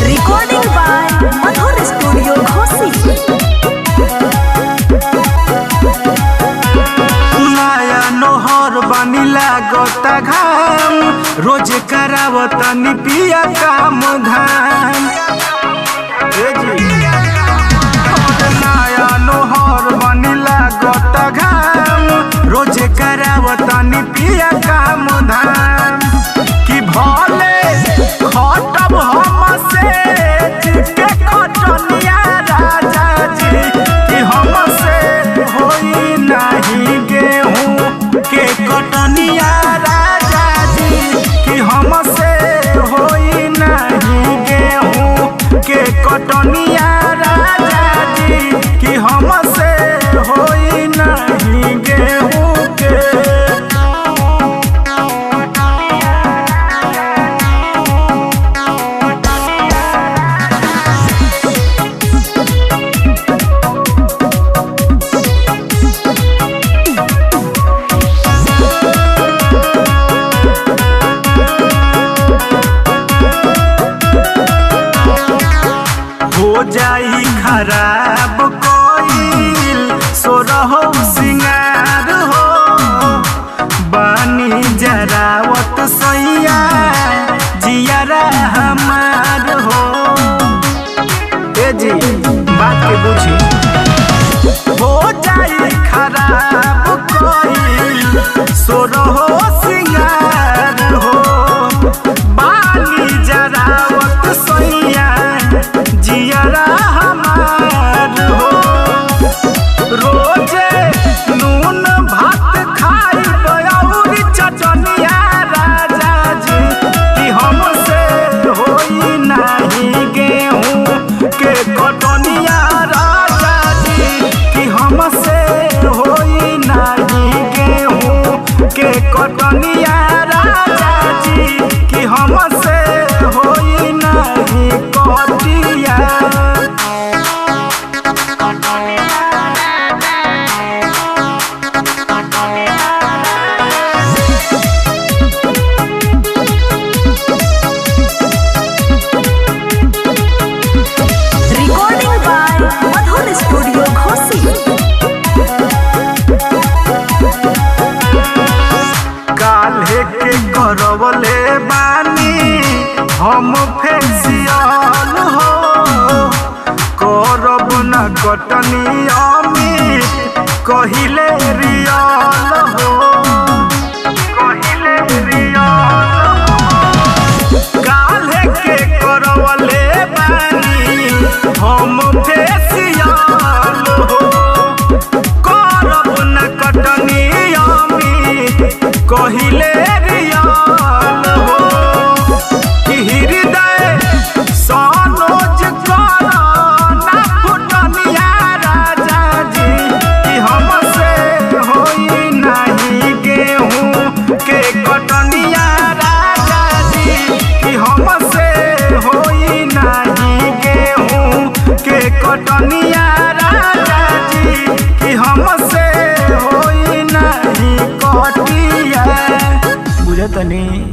Recording by Madhur Studio Ghosi। नया नोहर बनी लागता घाम रोज करावता पिया काम धाम। नया नोहर बनी लागता घाम रोज करावता पिया काम धाम। कि भले खटब हम से के खटनिया राजा जी कि हम से होई नहीं गेहूं के कटनिया राजा जी कि हम से होई नहीं गेहूं के कटनिया राजा जी कि हम से होई नहीं गेहूं के। हो जाई खराब कोइल सोरहो सिंगार हो बानी जरावत सैया जियारा हमार हो। ए जी बात के बुझी। हो जाई खराब कोइल सोरहो सिंगार हो बानी जरावत सैया जियारा हमार हो। रोजे नून भात खाई बयाउरी चटनिया राजा जी कि हमसे होई नहीं गेहूं के कटनिया राजा जी कि हमसे होई नहीं गेहूं के कटनिया राजा जी कि हमसे होई नहीं कटिया। Recording by Madhur Studio Ghosi। काल्हे के करवले बानी हम फेसियल हो करब न कटनी अमित कहिले रियल हो कहिले रियल हो। काल्हे के करवले बानी हम फेसियल हो करब न कटनी अमित कहिले रियल हो। कि हृदय सनोज कर ना फुटनिया राजा जी कि हमसे होई नहीं गेहूं के कटनिया राजा जी कि हमसे होई नहीं गेहूं के कटनिया राजा जी कि हमसे होई नहीं कटिया। बुझतनी।